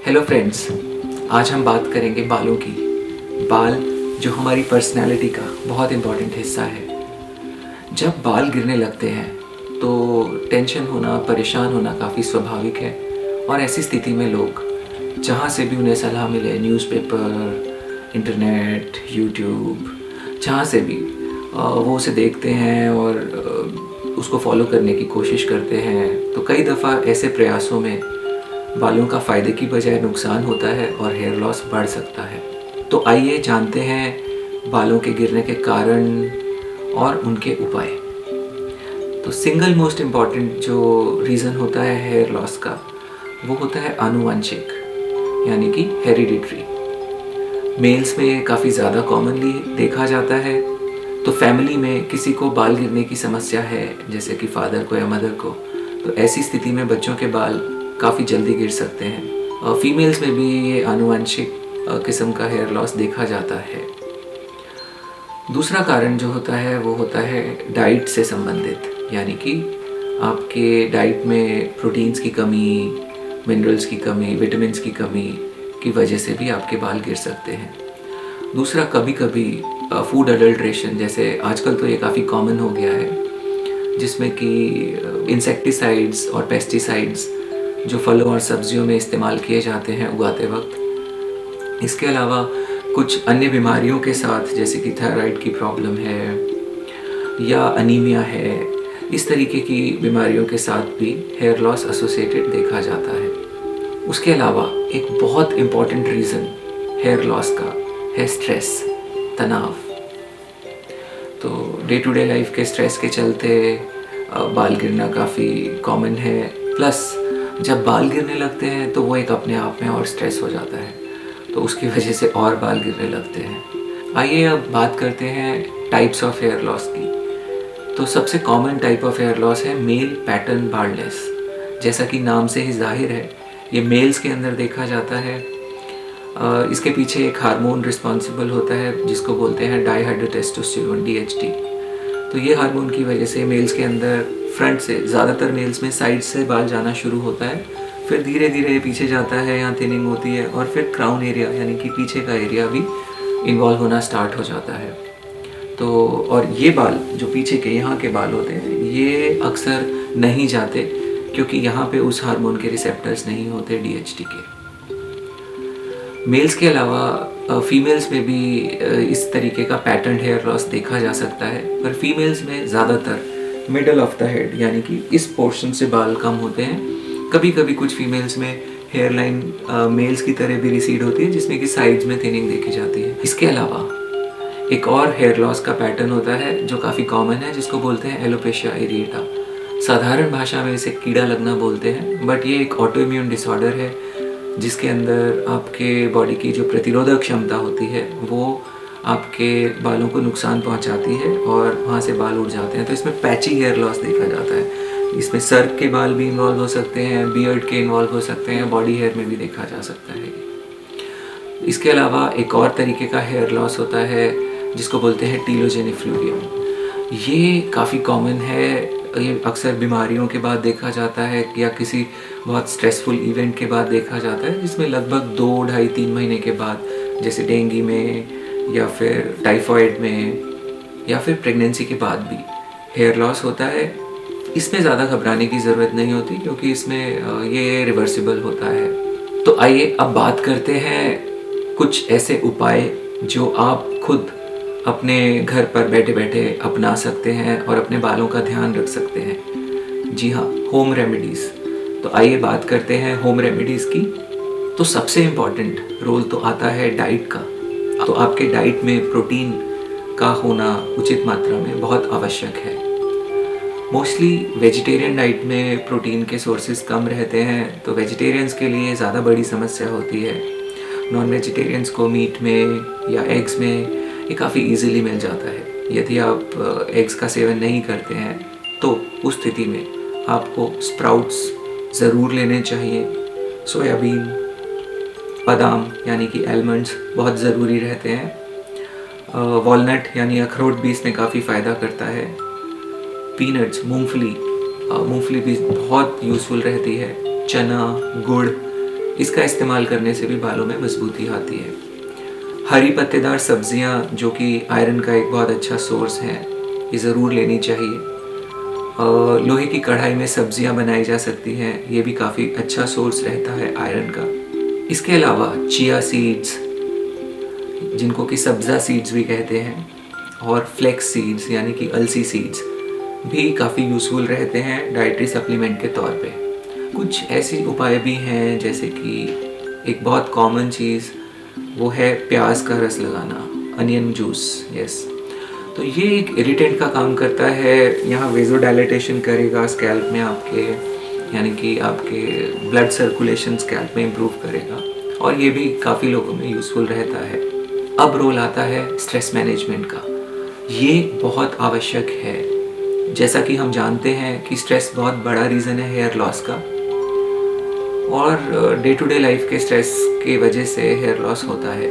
Hello friends, आज हम बात करेंगे बालों की। बाल जो हमारी पर्सनैलिटी का बहुत इम्पॉर्टेंट हिस्सा है। जब बाल गिरने लगते हैं तो टेंशन होना, परेशान होना काफ़ी स्वाभाविक है। और ऐसी स्थिति में लोग जहाँ से भी उन्हें सलाह मिले, न्यूज़पेपर, इंटरनेट, यूट्यूब, जहाँ से भी वो उसे देखते हैं और उसको फॉलो करने की कोशिश करते हैं। तो कई दफ़ा ऐसे प्रयासों में बालों का फ़ायदे की बजाय नुकसान होता है और हेयर लॉस बढ़ सकता है। तो आइए जानते हैं बालों के गिरने के कारण और उनके उपाय। तो सिंगल मोस्ट इम्पॉर्टेंट जो रीज़न होता है हेयर लॉस का, वो होता है आनुवंशिक, यानी कि हेरिडिटरी। मेल्स में काफ़ी ज़्यादा कॉमनली देखा जाता है। तो फैमिली में किसी को बाल गिरने की समस्या है, जैसे कि फादर को या मदर को, तो ऐसी स्थिति में बच्चों के बाल काफ़ी जल्दी गिर सकते हैं। फीमेल्स में भी ये आनुवंशिक किस्म का हेयर लॉस देखा जाता है। दूसरा कारण जो होता है वो होता है डाइट से संबंधित, यानी कि आपके डाइट में प्रोटीन्स की कमी, मिनरल्स की कमी, विटामिन्स की कमी की वजह से भी आपके बाल गिर सकते हैं। दूसरा, कभी कभी फूड अडल्ट्रेशन, जैसे आजकल तो ये काफ़ी कॉमन हो गया है, जिसमें कि इंसेक्टिसाइड्स और पेस्टिसाइड्स जो फलों और सब्जियों में इस्तेमाल किए जाते हैं उगाते वक्त। इसके अलावा कुछ अन्य बीमारियों के साथ, जैसे कि थायराइड की प्रॉब्लम है या अनीमिया है, इस तरीके की बीमारियों के साथ भी हेयर लॉस एसोसिएटेड देखा जाता है। उसके अलावा एक बहुत इम्पॉर्टेंट रीज़न हेयर लॉस का है स्ट्रेस, तनाव। तो डे टू डे लाइफ के स्ट्रेस के चलते बाल गिरना काफ़ी कॉमन है। प्लस जब बाल गिरने लगते हैं तो वो एक अपने आप में और स्ट्रेस हो जाता है, तो उसकी वजह से और बाल गिरने लगते हैं। आइए अब बात करते हैं टाइप्स ऑफ हेयर लॉस की। तो सबसे common type of hair loss है मेल पैटर्न बाल्डनेस। जैसा कि नाम से ही जाहिर है, ये मेल्स के अंदर देखा जाता है। इसके पीछे एक हार्मोन रिस्पॉन्सिबल होता है जिसको बोलते हैं डाईहाइड्रोटेस्टोस्टेरोन, DHT। तो ये हार्मोन की वजह से मेल्स के अंदर फ्रंट से, ज़्यादातर मेल्स में साइड से बाल जाना शुरू होता है, फिर धीरे धीरे पीछे जाता है, यहाँ थिनिंग होती है, और फिर क्राउन एरिया यानी कि पीछे का एरिया भी इन्वॉल्व होना स्टार्ट हो जाता है। तो और ये बाल जो पीछे के यहाँ के बाल होते हैं, ये अक्सर नहीं जाते क्योंकि यहाँ पे उस हार्मोन के रिसेप्टर्स नहीं होते DHT के। मेल्स के अलावा फीमेल्स में भी इस तरीके का पैटर्न हेयर लॉस देखा जा सकता है, पर फीमेल्स में ज़्यादातर मिडल ऑफ द हेड, यानी कि इस पोर्शन से बाल कम होते हैं। कभी कभी कुछ फीमेल्स में हेयर लाइन मेल्स की तरह भी रिसीड होती है, जिसमें कि साइड्स में थिनिंग देखी जाती है। इसके अलावा एक और हेयर लॉस का पैटर्न होता है जो काफ़ी कॉमन है, जिसको बोलते हैं एलोपेशिया एरिएटा। साधारण भाषा में इसे कीड़ा लगना बोलते हैं, बट ये एक ऑटो इम्यून डिसऑर्डर है जिसके अंदर आपके बॉडी की जो प्रतिरोधक क्षमता होती है वो आपके बालों को नुकसान पहुंचाती है और वहाँ से बाल उड़ जाते हैं। तो इसमें पैची हेयर लॉस देखा जाता है। इसमें सर के बाल भी इन्वॉल्व हो सकते हैं, बियर्ड के इन्वॉल्व हो सकते हैं, बॉडी हेयर में भी देखा जा सकता है। इसके अलावा एक और तरीके का हेयर लॉस होता है जिसको बोलते हैं टीलोजेनिक फ्लूरियम। ये काफ़ी कॉमन है, ये अक्सर बीमारियों के बाद देखा जाता है या किसी बहुत स्ट्रेसफुल इवेंट के बाद देखा जाता है, जिसमें लगभग 2, ढाई, 3 महीने के बाद, जैसे डेंगू में या फिर टाइफॉइड में या फिर प्रेगनेंसी के बाद भी हेयर लॉस होता है। इसमें ज़्यादा घबराने की ज़रूरत नहीं होती क्योंकि इसमें ये रिवर्सिबल होता है। तो आइए अब बात करते हैं कुछ ऐसे उपाय जो आप खुद अपने घर पर बैठे बैठे अपना सकते हैं और अपने बालों का ध्यान रख सकते हैं। जी हाँ, होम रेमेडीज़। तो आइए बात करते हैं होम रेमेडीज़ की। तो सबसे इम्पॉर्टेंट रोल तो आता है डाइट का। तो आपके डाइट में प्रोटीन का होना उचित मात्रा में बहुत आवश्यक है। मोस्टली वेजिटेरियन डाइट में प्रोटीन के सोर्सेज कम रहते हैं, तो वेजिटेरियंस के लिए ज़्यादा बड़ी समस्या होती है। नॉन वेजिटेरियंस को मीट में या एग्स में ये काफ़ी इजीली मिल जाता है। यदि आप एग्स का सेवन नहीं करते हैं तो उस स्थिति में आपको स्प्राउट्स ज़रूर लेने चाहिए। सोयाबीन, बादाम यानी कि आलमंड्स बहुत ज़रूरी रहते हैं। वॉलनट यानी अखरोट भी इसमें काफ़ी फ़ायदा करता है। पीनट्स, मूंगफली भी बहुत यूज़फुल रहती है। चना, गुड़, इसका इस्तेमाल करने से भी बालों में मजबूती आती है। हरी पत्तेदार सब्जियां जो कि आयरन का एक बहुत अच्छा सोर्स है, ये ज़रूर लेनी चाहिए। लोहे की कढ़ाई में सब्जियां बनाई जा सकती हैं, ये भी काफ़ी अच्छा सोर्स रहता है आयरन का। इसके अलावा चिया सीड्स, जिनको कि सब्ज़ा सीड्स भी कहते हैं, और फ्लेक्स सीड्स यानी कि अलसी सीड्स भी काफ़ी यूज़फुल रहते हैं डाइटरी सप्लीमेंट के तौर पे। कुछ ऐसे उपाय भी हैं, जैसे कि एक बहुत कॉमन चीज़ वो है प्याज का रस लगाना, अनियन जूस। यस, तो ये एक इरिटेंट का काम करता है। यहाँ वेज़ोडाइलेटेशन करेगा स्कैल्प में आपके, यानी कि आपके ब्लड सर्कुलेशन स्कैल्प में इम्प्रूव करेगा, और ये भी काफ़ी लोगों में यूज़फुल रहता है। अब रोल आता है स्ट्रेस मैनेजमेंट का। ये बहुत आवश्यक है। जैसा कि हम जानते हैं कि स्ट्रेस बहुत बड़ा रीज़न है हेयर लॉस का, और डे टू डे लाइफ के स्ट्रेस की वजह से हेयर लॉस होता है।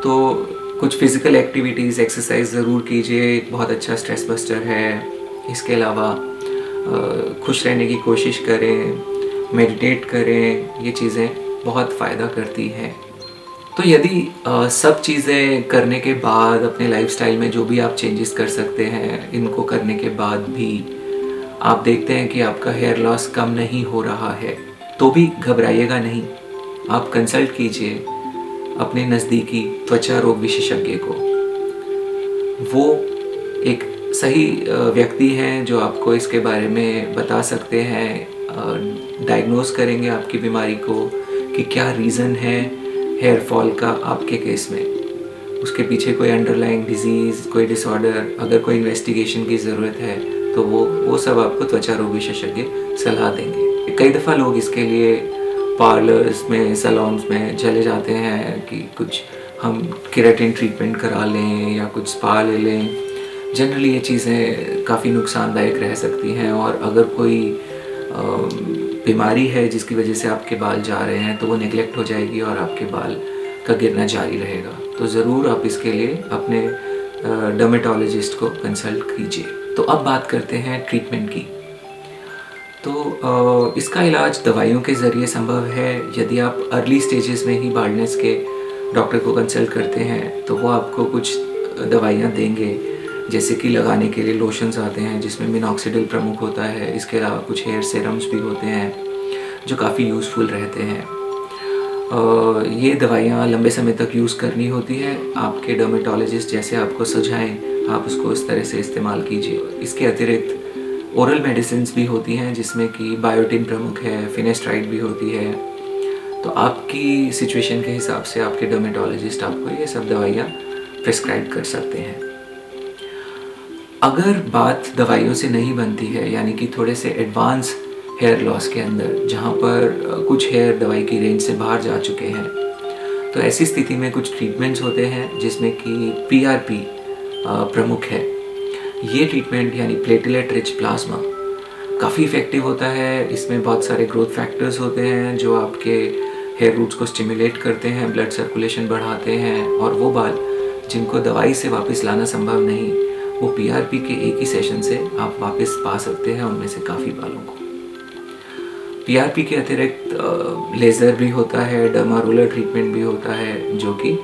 तो कुछ फिज़िकल एक्टिविटीज़, एक्सरसाइज ज़रूर कीजिए, बहुत अच्छा स्ट्रेस बस्टर है। इसके अलावा खुश रहने की कोशिश करें, मेडिटेट करें, ये चीज़ें बहुत फ़ायदा करती हैं। तो यदि सब चीज़ें करने के बाद अपने लाइफस्टाइल में जो भी आप चेंजेस कर सकते हैं, इनको करने के बाद भी आप देखते हैं कि आपका हेयर लॉस कम नहीं हो रहा है, तो भी घबराइएगा नहीं। आप कंसल्ट कीजिए अपने नज़दीकी त्वचा रोग विशेषज्ञ को। वो एक सही व्यक्ति हैं जो आपको इसके बारे में बता सकते हैं, डायग्नोस करेंगे आपकी बीमारी को कि क्या रीज़न है हेयर फॉल का आपके केस में, उसके पीछे कोई अंडरलाइंग डिजीज़, कोई डिसऑर्डर, अगर कोई इन्वेस्टिगेशन की ज़रूरत है तो वो सब आपको त्वचा रोग विशेषज्ञ सलाह देंगे। कई दफ़ा लोग इसके लिए पार्लर्स में, सैलून्स में चले जाते हैं कि कुछ हम केराटिन ट्रीटमेंट करा लें या कुछ स्पा ले लें। जनरली ये चीज़ें काफ़ी नुकसानदायक रह सकती हैं, और अगर कोई बीमारी है जिसकी वजह से आपके बाल जा रहे हैं तो वो नेगलेक्ट हो जाएगी और आपके बाल का गिरना जारी रहेगा। तो ज़रूर आप इसके लिए अपने डर्मेटोलॉजिस्ट को कंसल्ट कीजिए। तो अब बात करते हैं ट्रीटमेंट की। तो इसका इलाज दवाइयों के ज़रिए संभव है। यदि आप अर्ली स्टेजेस में ही बाल्डनेस के डॉक्टर को कंसल्ट करते हैं तो वो आपको कुछ दवाइयाँ देंगे, जैसे कि लगाने के लिए लोशंस आते हैं जिसमें मिनॉक्सिडिल प्रमुख होता है। इसके अलावा कुछ हेयर सीरम्स भी होते हैं जो काफ़ी यूज़फुल रहते हैं। ये दवाइयाँ लंबे समय तक यूज़ करनी होती है। आपके डर्मेटोलॉजिस्ट जैसे आपको सुझाएं आप उसको इस तरह से इस्तेमाल कीजिए। इसके अतिरिक्त ओरल मेडिसिन्स भी होती हैं जिसमें कि बायोटिन प्रमुख है, फिनेस्ट्राइड भी होती है। तो आपकी सिचुएशन के हिसाब से आपके डर्मेटोलॉजिस्ट आपको ये सब दवाइयाँ प्रिस्क्राइब कर सकते हैं। अगर बात दवाइयों से नहीं बनती है, यानी कि थोड़े से एडवांस हेयर लॉस के अंदर जहाँ पर कुछ हेयर दवाई की रेंज से बाहर जा चुके हैं, तो ऐसी स्थिति में कुछ ट्रीटमेंट्स होते हैं जिसमें कि PRP प्रमुख है। ये ट्रीटमेंट यानी प्लेटलेट रिच प्लाज्मा काफ़ी इफ़ेक्टिव होता है। इसमें बहुत सारे ग्रोथ फैक्टर्स होते हैं जो आपके हेयर रूट्स को स्टिमुलेट करते हैं, ब्लड सर्कुलेशन बढ़ाते हैं, और वो बाल जिनको दवाई से वापस लाना संभव नहीं, वो PRP के एक ही सेशन से आप वापस पा सकते हैं उनमें से काफ़ी बालों को। PRP के अतिरिक्त लेज़र भी होता है, डर्मा रोलर ट्रीटमेंट भी होता है जो कि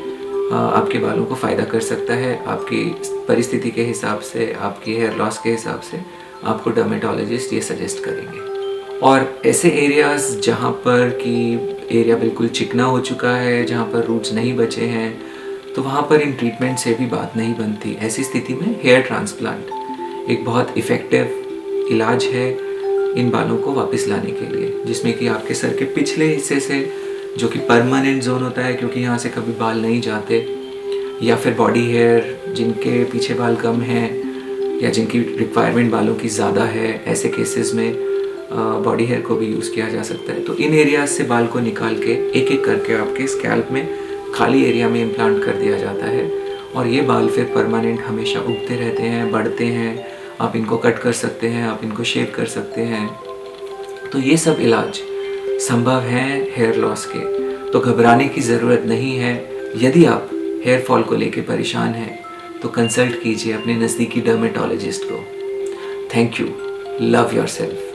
आपके बालों को फ़ायदा कर सकता है। आपकी परिस्थिति के हिसाब से, आपकी हेयर लॉस के हिसाब से आपको डर्मेटोलॉजिस्ट ये सजेस्ट करेंगे। और ऐसे एरियाज़ जहाँ पर कि एरिया बिल्कुल चिकना हो चुका है, जहाँ पर रूट्स नहीं बचे हैं, तो वहाँ पर इन ट्रीटमेंट से भी बात नहीं बनती। ऐसी स्थिति में हेयर ट्रांसप्लांट एक बहुत इफ़ेक्टिव इलाज है इन बालों को वापस लाने के लिए, जिसमें कि आपके सर के पिछले हिस्से से, जो कि परमानेंट जोन होता है क्योंकि यहाँ से कभी बाल नहीं जाते, या फिर बॉडी हेयर जिनके पीछे बाल कम हैं या जिनकी रिक्वायरमेंट बालों की ज़्यादा है, ऐसे केसेस में बॉडी हेयर को भी यूज़ किया जा सकता है। तो इन एरियाज से बाल को निकाल के एक एक करके आपके स्कैल्प में खाली एरिया में इम्प्लांट कर दिया जाता है, और ये बाल फिर परमानेंट हमेशा उगते रहते हैं, बढ़ते हैं। आप इनको कट कर सकते हैं, आप इनको शेव कर सकते हैं। तो ये सब इलाज संभव हैं हेयर लॉस के, तो घबराने की ज़रूरत नहीं है। यदि आप हेयर फॉल को लेके परेशान हैं तो कंसल्ट कीजिए अपने नज़दीकी डर्मेटोलॉजिस्ट को। Thank you. Love yourself.